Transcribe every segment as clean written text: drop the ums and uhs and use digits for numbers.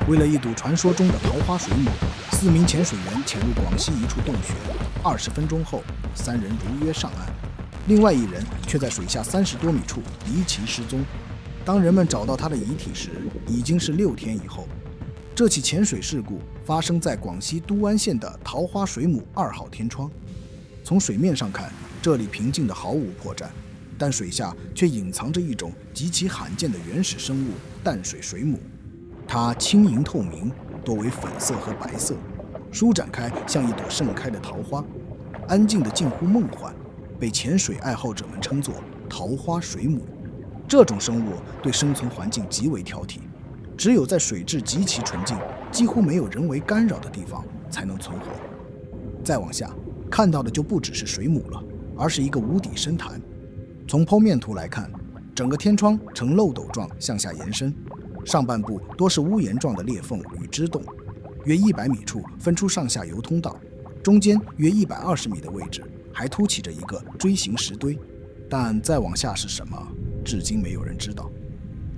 为了一睹传说中的桃花水母，4名潜水员潜入广西一处洞穴，20分钟后，3人如约上岸，另外1人却在水下30多米处离奇失踪。当人们找到他的遗体时，已经是6天以后。这起潜水事故发生在广西都安县的桃花水母2号天窗。从水面上看，这里平静的毫无破绽，但水下却隐藏着一种极其罕见的原始生物——淡水水母。它轻盈透明，多为粉色和白色，舒展开像一朵盛开的桃花，安静的近乎梦幻，被潜水爱好者们称作桃花水母。这种生物对生存环境极为挑剔，只有在水质极其纯净、几乎没有人为干扰的地方才能存活。再往下看到的就不只是水母了，而是一个无底深潭。从剖面图来看，整个天窗呈漏斗状向下延伸，上半部多是屋檐状的裂缝与支洞，约100米处分出上下游通道，中间约120米的位置还凸起着一个锥形石堆，但再往下是什么，至今没有人知道。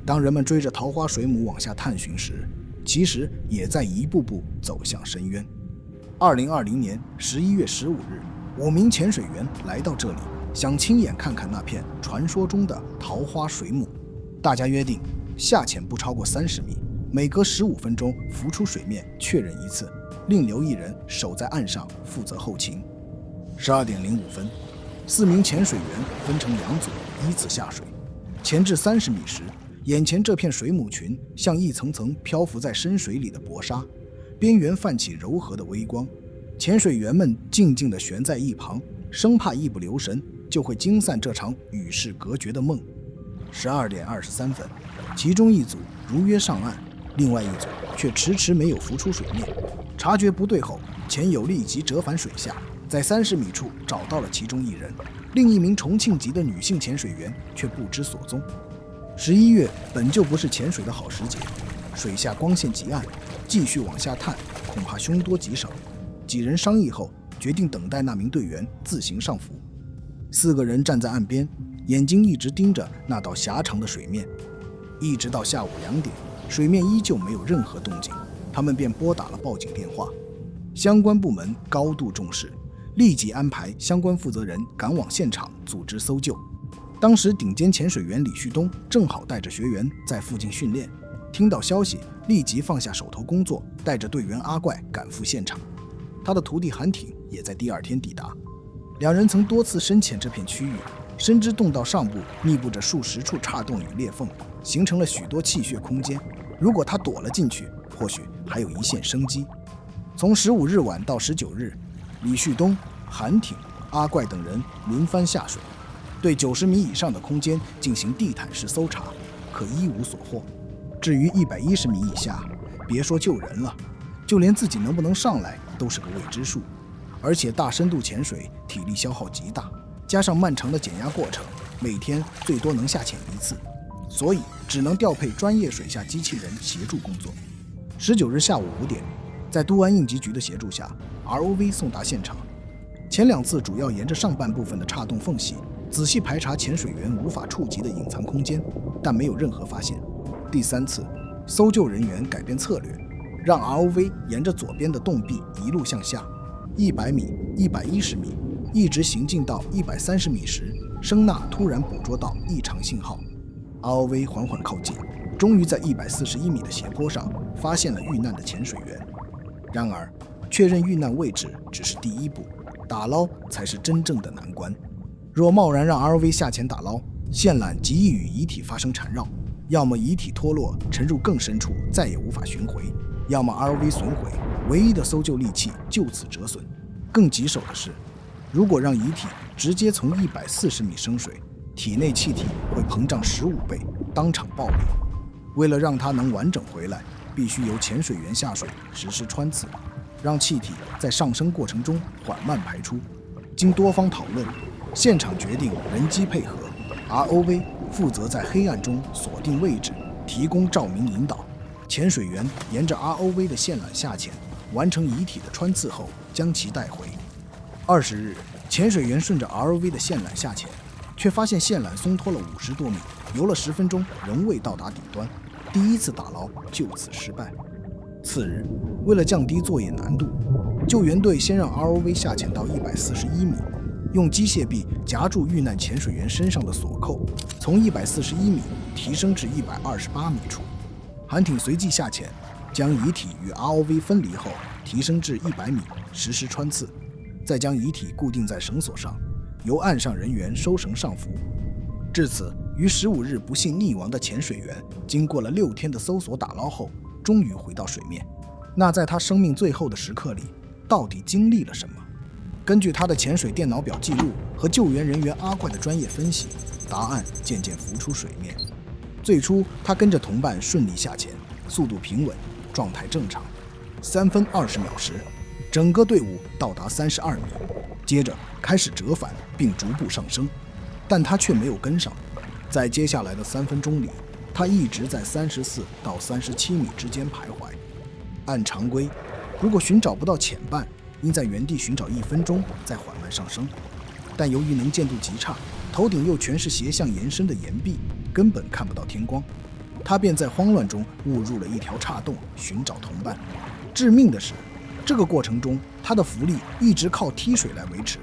当人们追着桃花水母往下探寻时，其实也在一步步走向深渊。2020年11月15日，5名潜水员来到这里，想亲眼看看那片传说中的桃花水母。大家约定下潜不超过30米，每隔15分钟浮出水面确认一次，另留1人守在岸上负责后勤。12点05分，4名潜水员分成2组依次下水。潜至30米时，眼前这片水母群像一层层漂浮在深水里的薄纱，边缘泛起柔和的微光。潜水员们静静地悬在一旁，生怕一不留神就会惊散这场与世隔绝的梦。12点23分，其中一组如约上岸，另外一组却迟迟没有浮出水面。察觉不对后，潜友立即折返水下，在30米处找到了其中1人，另一名重庆籍的女性潜水员却不知所踪。11月本就不是潜水的好时节，水下光线极暗，继续往下探恐怕凶多吉少。几人商议后，决定等待那名队员自行上浮。4个人站在岸边，眼睛一直盯着那道狭长的水面，一直到下午2点，水面依旧没有任何动静，他们便拨打了报警电话。相关部门高度重视，立即安排相关负责人赶往现场组织搜救。当时顶尖潜水员李旭东正好带着学员在附近训练，听到消息立即放下手头工作，带着队员阿怪赶赴现场。他的徒弟韩挺也在第2天抵达。2人曾多次深潜这片区域，深知洞道上部密布着数十处岔洞与裂缝，形成了许多气穴空间。如果他躲了进去，或许还有一线生机。从15日晚到19日，李旭东、韩挺、阿怪等人轮番下水，对90米以上的空间进行地毯式搜查，可一无所获。至于110米以下，别说救人了，就连自己能不能上来都是个未知数。而且大深度潜水体力消耗极大，加上漫长的减压过程，每天最多能下潜1次，所以只能调配专业水下机器人协助工作。19日下午5点，在都安应急局的协助下 ，ROV 送达现场。前2次主要沿着上半部分的岔洞缝隙仔细排查潜水员无法触及的隐藏空间，但没有任何发现。第3次，搜救人员改变策略，让 ROV 沿着左边的洞壁一路向下，100米、110米，一直行进到130米时，声呐突然捕捉到异常信号。ROV 缓缓靠近，终于在141米的斜坡上发现了遇难的潜水员。然而，确认遇难位置只是第1步，打捞才是真正的难关。若贸然让 ROV 下潜打捞，线缆极易与遗体发生缠绕，要么遗体脱落沉入更深处再也无法寻回，要么 ROV 损毁，唯一的搜救利器就此折损。更棘手的是，如果让遗体直接从140米升水，体内气体会膨胀15倍，当场爆裂。为了让它能完整回来，必须由潜水员下水实施穿刺，让气体在上升过程中缓慢排出。经多方讨论，现场决定人机配合 ，ROV 负责在黑暗中锁定位置，提供照明引导。潜水员沿着 ROV 的线缆下潜，完成遗体的穿刺后，将其带回。20日，潜水员顺着 ROV 的线缆下潜，却发现线缆松脱了50多米，游了10分钟仍未到达顶端。第1次打捞就此失败。次日，为了降低作业难度，救援队先让 ROV 下潜到141米，用机械臂夹住遇难潜水员身上的锁扣，从141米提升至128米处。韩艇随即下潜，将遗体与 ROV 分离后，提升至100米，实施穿刺，再将遗体固定在绳索上，由岸上人员收绳上浮。至此，于15日不幸溺亡的潜水员，经过了6天的搜索打捞后，终于回到水面。那在他生命最后的时刻里，到底经历了什么？根据他的潜水电脑表记录和救援人员阿怪的专业分析，答案渐渐浮出水面。最初，他跟着同伴顺利下潜，速度平稳，状态正常。3分20秒时，整个队伍到达32米，接着开始折返并逐步上升，但他却没有跟上。在接下来的3分钟里，他一直在34到37米之间徘徊。按常规，如果寻找不到潜伴，应在原地寻找1分钟再缓慢上升，但由于能见度极差，头顶又全是斜向延伸的岩壁，根本看不到天光。他便在慌乱中误入了一条岔洞，寻找同伴。致命的是，这个过程中他的浮力一直靠踢水来维持，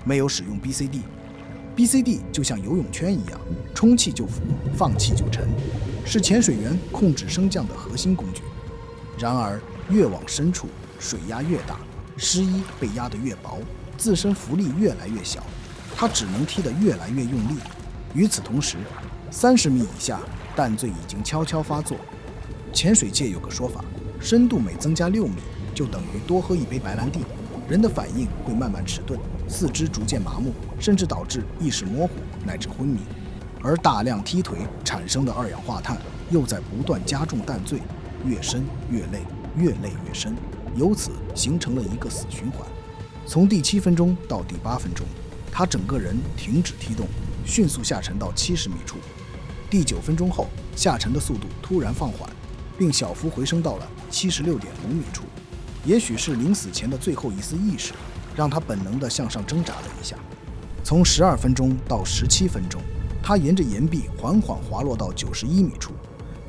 没有使用 BCD。BCD 就像游泳圈一样，充气就浮，放气就沉，是潜水员控制升降的核心工具。然而，越往深处，水压越大，湿衣被压得越薄，自身浮力越来越小，他只能踢得越来越用力。与此同时，30米以下，淡醉已经悄悄发作。潜水界有个说法，深度每增加6米，就等于多喝一杯白兰地，人的反应会慢慢迟钝，四肢逐渐麻木，甚至导致意识模糊乃至昏迷。而大量踢腿产生的二氧化碳又在不断加重淡醉，越深越累，越累越深，由此形成了一个死循环。从第7分钟到第8分钟，他整个人停止踢动，迅速下沉到70米处。第9分钟后，下沉的速度突然放缓，并小幅回升到了76.5米处。也许是临死前的最后一丝意识，让他本能地向上挣扎了一下。从12分钟到17分钟，他沿着岩壁缓缓滑落到91米处，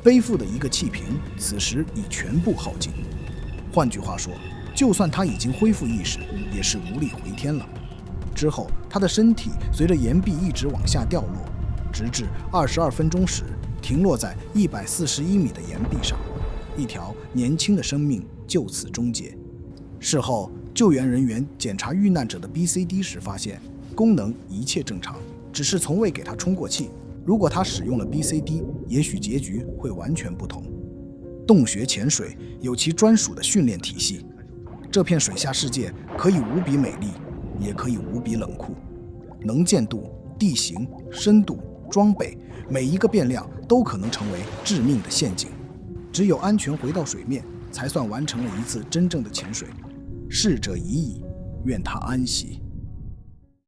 背负的一个气瓶此时已全部耗尽。换句话说，就算他已经恢复意识，也是无力回天了。之后，他的身体随着岩壁一直往下掉落，直至22分钟时停落在141米的岩壁上，一条年轻的生命就此终结。事后，救援人员检查遇难者的 BCD 时发现，功能一切正常，只是从未给他充过气。如果他使用了 BCD， 也许结局会完全不同。洞穴潜水有其专属的训练体系，这片水下世界可以无比美丽，也可以无比冷酷。能见度、地形、深度、装备，每一个变量都可能成为致命的陷阱。只有安全回到水面，才算完成了一次真正的潜水。逝者已矣，愿他安息。